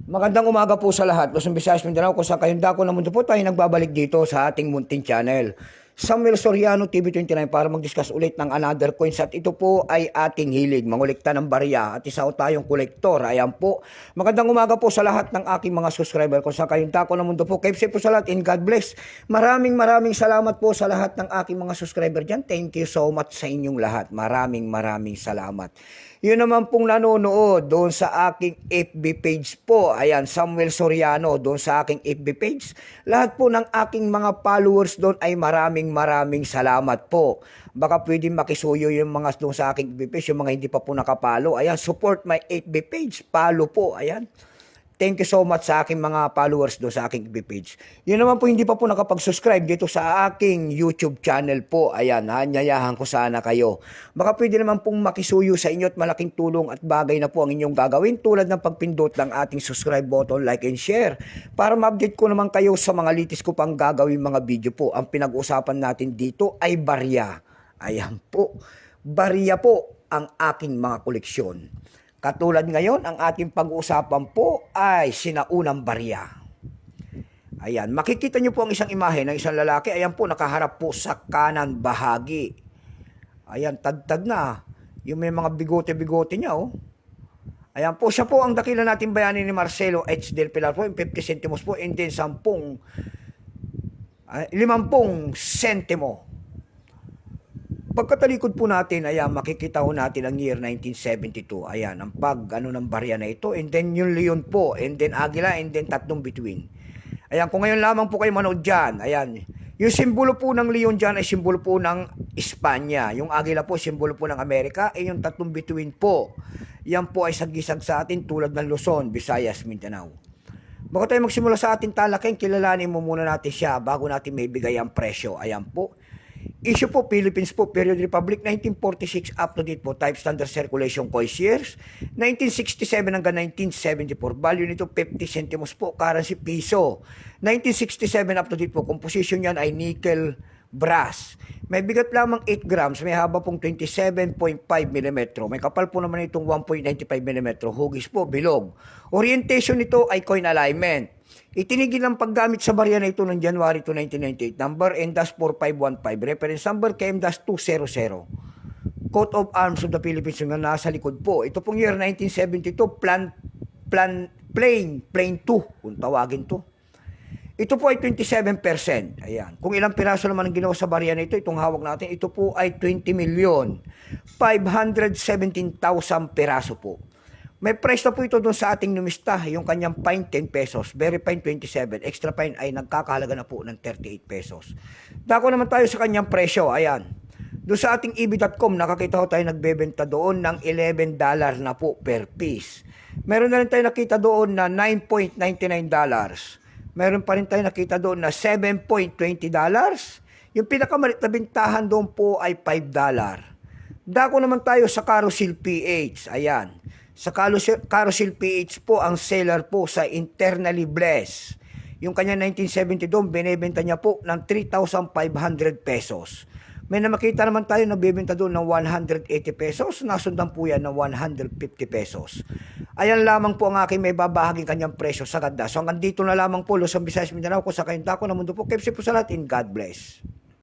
Magandang umaga po sa lahat. Luzon, Visayas, Mindanao, kung saan kayong dako na mundo po tayo nagbabalik dito sa ating munting channel. Samuel Soriano TV29 para mag-discuss ulit ng another coins at ito po ay ating hilig, mangolekta ng barya at isa o tayong kolektor. Ayan po. Magandang umaga po sa lahat ng aking mga subscriber kung saan kayong dako na mundo po. Keep safe po sa lahat and God bless. Maraming salamat po sa lahat ng aking mga subscriber dyan. Thank you so much sa inyong lahat. Maraming salamat. Yun naman pong nanonood doon sa aking FB page po. Ayan, Samuel Soriano doon sa aking FB page. Lahat po ng aking mga followers doon ay maraming salamat po. Baka pwede makisuyo yung mga doon sa aking FB page, yung mga hindi pa po nakapalo. Ayan, support my FB page. Follow po. Ayan. Thank you so much sa aking mga followers doon sa aking FB page. Yun naman po hindi pa po nakapag-subscribe dito sa aking YouTube channel po. Ayan, hanyayahan ko sana kayo. Baka pwede naman pong makisuyo sa inyo at malaking tulong at bagay na po ang inyong gagawin tulad ng pagpindot ng ating subscribe button, like and share para ma-update ko naman kayo sa mga litis ko pang gagawin mga video po. Ang pinag-usapan natin dito ay barya. Ayan po. Barya po ang aking mga koleksyon. Katulad ngayon, ang ating pag-uusapan po ay sinaunang barya. Ayan, makikita nyo po ang isang imahe ng isang lalaki. Ayan po, nakaharap po sa kanan bahagi. Ayan, tad na. Yung may mga bigote-bigote niya, oh. Ayan po, siya po ang dakila natin bayani ni Marcelo H. Del Pilar po, yung 50 centimos po, and then 50 sentimo. Pagkatalikod po natin, ayan, makikita ho natin ang year 1972. Ayan, ang ng barya na ito. And then yung leon po, and then agila, and then tatlong bituin. Ayan, kung ngayon lamang po kayo manood dyan, ayan, yung simbolo po ng leon dyan ay simbolo po ng Espanya. Yung agila po, simbolo po ng Amerika. E yung tatlong bituin po, yan po ay sagisag sa atin tulad ng Luzon, Visayas, Mindanao. Bago tayo magsimula sa ating talakayin, kilalanin mo muna natin siya bago natin may bigay ang presyo. Ayan po. Issue po, Philippines po, period Republic, 1946 up to date po, type standard circulation coins years, 1967 hanggang 1974, value nito 50 centimos po, currency piso, 1967 up to date po, composition yan ay nickel brass, may bigat lamang 8 grams, may haba pong 27.5 mm, may kapal po naman itong 1.95 mm, hugis po, bilog, orientation nito ay coin alignment. Itinigil ang paggamit sa barya na ito ng January 2, 1998. Number N-4515. Reference number KM-200. Coat of Arms of the Philippines yung nasa likod po. Ito pong year 1972, plain 2, kung tawagin to. Ito po ay 27%. Ayan. Kung ilang piraso naman ang ginawa sa barya na ito, itong hawak natin, ito po ay 20,517,000 piraso po. May price na po ito doon sa ating numista, yung kanyang pine 10 pesos, very fine 27, extra fine ay nagkakahalaga na po ng 38 pesos. Dako naman tayo sa kanyang presyo, ayan. Doon sa ating eb.com, nakakita ko tayo nagbebenta doon ng $11 na po per piece. Meron na rin tayo nakita doon na $9.99. Meron pa rin tayo nakita doon na $7.20. Yung pinakamalit na bintahan doon po ay $5. Dako naman tayo sa Carousel PH, ayan. Sa Carousel PH po, ang seller po sa internally blessed. Yung kanya 1970 doon, binibenta niya po ng 3,500 pesos. May namakita naman tayo na bibenta doon ng 180 pesos. Nasundan po yan ng 150 pesos. Ayan lamang po ang aking may babahaging kanyang presyo sa ganda. So hanggang dito na lamang po, Luzon, Visayas, Mindanao, kung sa kayong dako na mundo po. Keep safe po sa lahat and God bless.